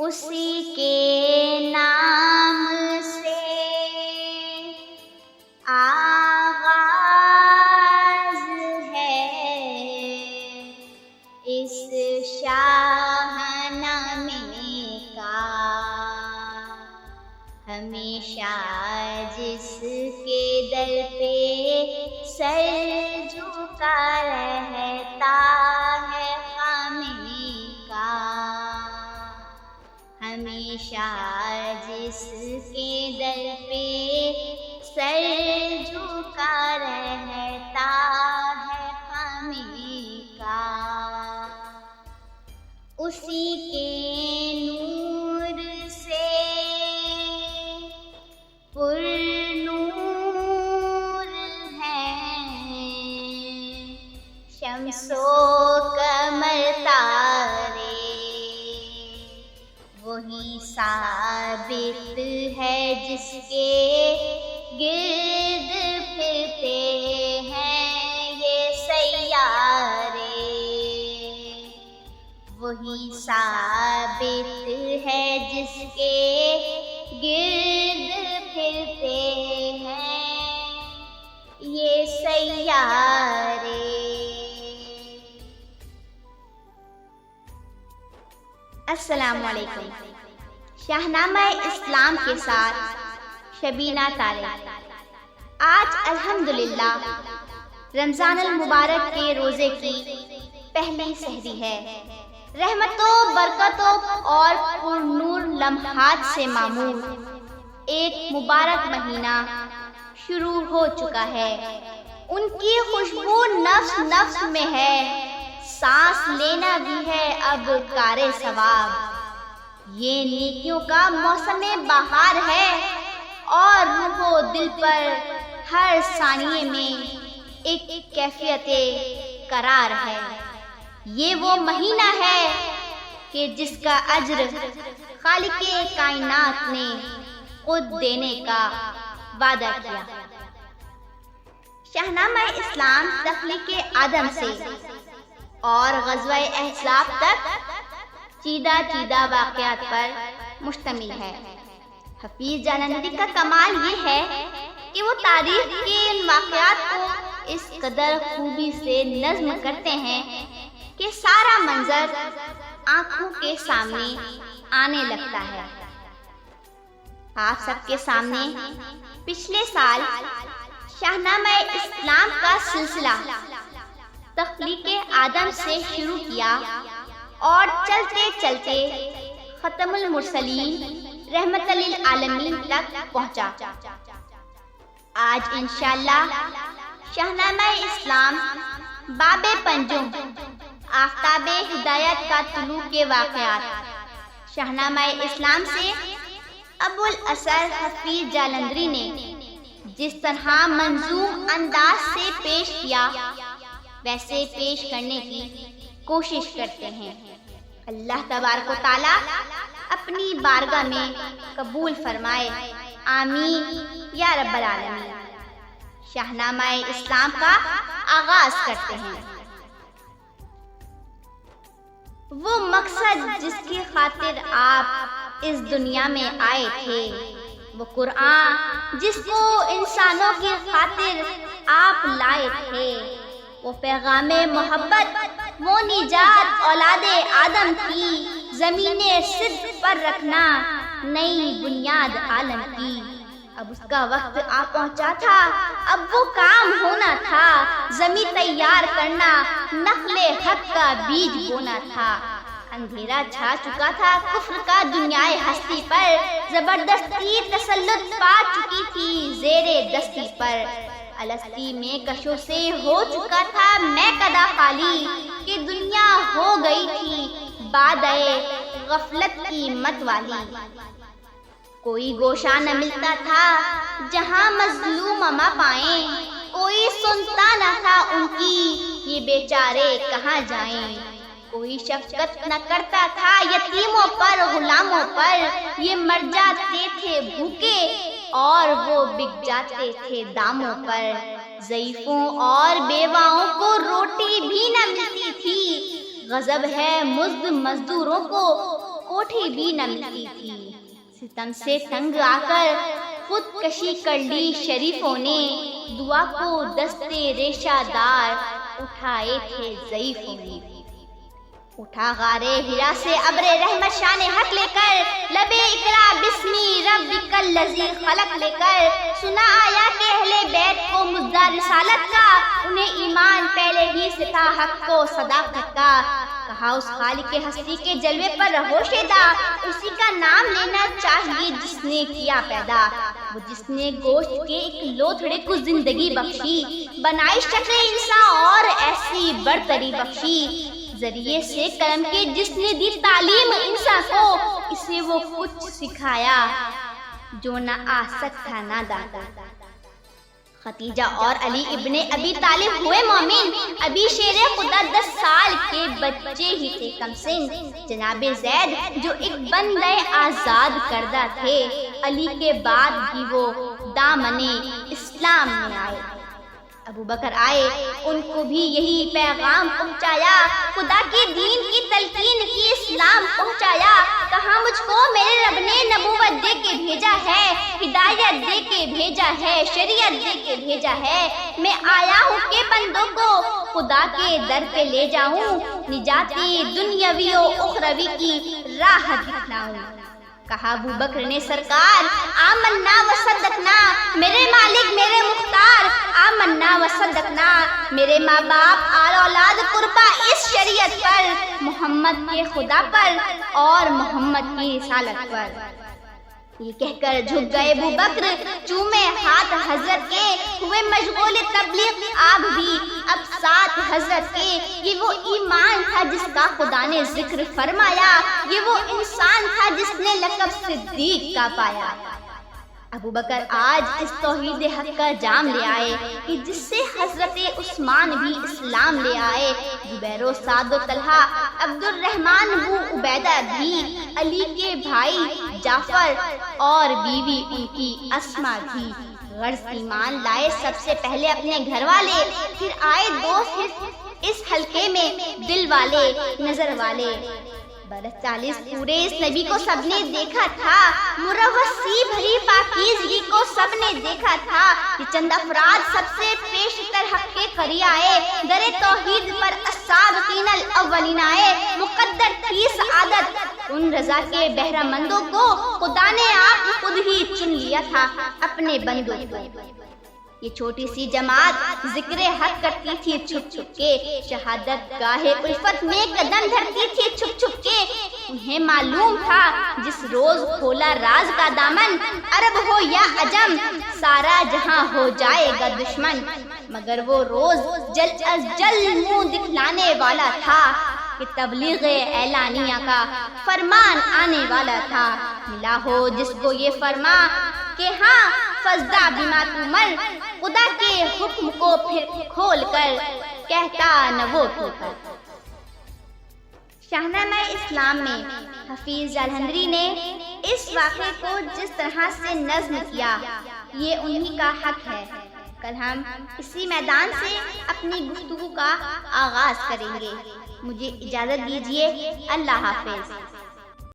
اسی کے نام سے آغاز ہے اس شاہنامے کا، ہمیشہ جس کے در پہ سر جھکا رہتا ہے خامنہ کا، ہمیشہ جس کے در پہ سر جھکا رہتا ہے خامنہ کا، اسی کے نور سے پر نور ہیں شمس و قمر تارے، وہی ثابت ہے جس کے گرد پھرتے ہیں یہ سیارے، وہی ثابت ہے جس کے گرد پھرتے ہیں یہ سیارے۔ السلام علیکم۔ شاہنامہ اسلام کے ساتھ شبینہ طارق۔ آج الحمدللہ رمضان المبارک کے روزے کی پہلی سحری ہے، رحمتوں، برکتوں اور پر نور لمحات سے معمور ایک مبارک مہینہ شروع ہو چکا ہے۔ ان کی خوشبو نفس نفس میں ہے، سانس لینا بھی ہے اب کار ثواب۔ یہ نیکیوں کا موسم بہار ہے اور روح و دل پر ہر ثانیے میں ایک کیفیت قرار ہے۔ یہ وہ مہینہ ہے کہ جس کا اجر خالق کائنات نے خود دینے کا وعدہ کیا۔ شاہنامہ اسلام تخلیق آدم سے اور غزوہ احزاب تک چیدہ چیدہ واقعات پر مشتمل ہے۔ حفیظ جالندھری کا کمال یہ ہے کہ وہ تاریخ کے ان واقعات کو اس قدر خوبی سے نظم کرتے ہیں کہ سارا منظر آنکھوں کے سامنے آنے لگتا ہے۔ آپ سب کے سامنے پچھلے سال شاہنامہ اسلام کا سلسلہ تخلیق آدم سے شروع کیا اور چلتے چلتے ختم المرسلین رحمت للعالمین تک پہنچا۔ آج انشاءاللہ شاہنامہ اسلام باب پنجم آفتاب ہدایت کا طلوع کے واقعات شاہنامہ اسلام سے ابو الاثر حفیظ جالندھری نے جس طرح منظوم انداز سے پیش کیا ویسے پیش کرنے کی کوشش کرتے ہیں۔ اللہ تبارک و تعالی اپنی بارگاہ میں قبول فرمائے، آمین یا رب العالمین۔ شاہنامہ اسلام کا آغاز کرتے ہیں۔ وہ مقصد جس کی خاطر آپ اس دنیا میں آئے تھے، وہ قرآن جس کو انسانوں کی خاطر آپ لائے تھے، وہ پیغام محبت، وہ نجات اولاد آدم کی زمین صدق پر رکھنا، نئی بنیاد عالم کی۔ اب اس کا وقت آ پہنچا تھا، اب وہ کام ہونا تھا، زمین تیار کرنا، نخل حق کا بیج بونا تھا۔ اندھیرا چھا چکا تھا کفر کا دنیائے ہستی پر، زبردستی تسلط پا چکی تھی زیر دستی پر۔ الستی میں کشوں سے ہو چکا تھا میں قدا خالی، کہ دنیا ہو گئی تھی بادئے غفلت کی مت والی۔ کوئی گوشہ نہ ملتا تھا جہاں مظلوم اما پائیں، کوئی سنتا نہ تھا ان کی یہ بیچارے کہاں جائیں۔ کوئی شفقت نہ کرتا تھا یتیموں پر، غلاموں پر، یہ مر جاتے تھے بھوکے اور وہ بک جاتے تھے داموں پر۔ ضعیفوں اور بیواؤں کو روٹی بھی نہ ملتی تھی، غضب ہے مزد مزدوروں کو، کوٹھی بھی نہ ملتی تھی۔ ستم سے تنگ آ کر خودکشی کر لی شریفوں نے، دعا کو دستے ریشہ دار اٹھائے تھے ضعیفوں نے۔ اٹھا غارے ہرا سے ابر رحمت شان حق لے کر، لبے اقرا بسمی ربک الذی خلق لے کر، سنا آیا کہ اہل بیت کو مزدہ رسالت کا، انہیں ایمان پہلے ہی سے تھا حق کو صداقت کا۔ کہا اس خالق ہستی کے جلوے پر رہو شیدا، اسی کا نام لینا چاہیے جس نے کیا پیدا، وہ جس نے گوشت کے ایک لوتھڑے کو زندگی بخشی، بنائی شکل انسان اور ایسی برتری بخشی، ذریعے سے قلم کے جس نے دی تعلیم انسان کو، اسے وہ کچھ سکھایا جو نہ آ سکتا نہ دادا۔ ختیجہ اور علی ابن ابی طالب ہوئے مومن، ابھی شیر خدا 10 سال کے بچے ہی تھے کم سن، جناب زید جو ایک بندہ آزاد کردہ تھے، علی کے بعد بھی وہ دامن اسلام میں آئے۔ ابو بکر آئے، ان کو بھی یہی پیغام پہنچایا، خدا کے دین کی تلقین کی، اسلام پہنچایا۔ کہا مجھ کو میرے رب نے نبوت دے کے بھیجا ہے، ہدایت دے کے بھیجا ہے، شریعت دے کے بھیجا ہے، میں آیا ہوں کہ بندوں کو خدا کے در پہ لے جاؤں، نجاتی دنیاوی و اخروی کی راہ دکھلاؤں۔ کہا ابو بکر نے سرکار آمنا و صدقنا، میرے مالک میرے مختار، آمنا و صدقنا، میرے ماں باپ آل اولاد قربا اس شریعت پر، محمد کے خدا پر اور محمد کی رسالت پر۔ یہ کہہ کر جھک گئے ابو بکر، چومے ہاتھ حضرت کے، ہوئے مشغول تبلیغ آپ بھی اب ساتھ حضرت کے۔ یہ وہ ایمان تھا جس کا خدا نے ذکر فرمایا، یہ وہ انسان تھا جس نے لقب صدیق کا پایا۔ ابو بکر آج اس توحید حق کا جام لے آئے کہ جس سے حضرت عثمان بھی اسلام لے آئے، زبیر و سعد و طلحہ، عبد الرحمن و عبیدہ بھی، علی کے بھائی جعفر اور بیوی ان کی اسما بھی۔ غرض ایمان لائے سب سے پہلے اپنے گھر والے، پھر آئے دوست اس حلقے میں دل والے نظر والے۔ برس 40 پورے اس نبی کو سب نے دیکھا تھا، مروسی بھری پاکیزگی کو سب نے دیکھا تھا، یہ چند افراد سب سے پیشتر حق کے قریب آئے، در توحید پر السابقین الاولین آئے، مقدر تھی سعادت ان رضا کے بہرہ مندوں کو، خدا نے آپ خود ہی چن لیا تھا اپنے بندوں کو۔ یہ چھوٹی سی جماعت ذکر حق کرتی تھی چھپ چھپ کے، شہادت گاہ الفت میں قدم دھرتی تھی چھپ چھپ کے۔ انہیں معلوم تھا جس روز کھولا راز کا دامن، عرب ہو یا عجم سارا جہاں ہو جائے گا دشمن، مگر وہ روز جل از جل منہ دکھلانے والا تھا کہ تبلیغ اعلانیہ کا فرمان آنے والا تھا۔ ملا ہو جس کو یہ فرما کہ ہاں فضا بما تمر، خدا کے حکم کو پھر کھول کر کہتا نہ وہ تو کر۔ شاہنامہ اسلام میں حفیظ جالندھری نے اس واقعے کو جس طرح سے نظم کیا، یہ انہی کا حق ہے۔ کل ہم اسی میدان سے اپنی گفتگو کا آغاز کریں گے۔ مجھے اجازت دیجیے، اللہ حافظ۔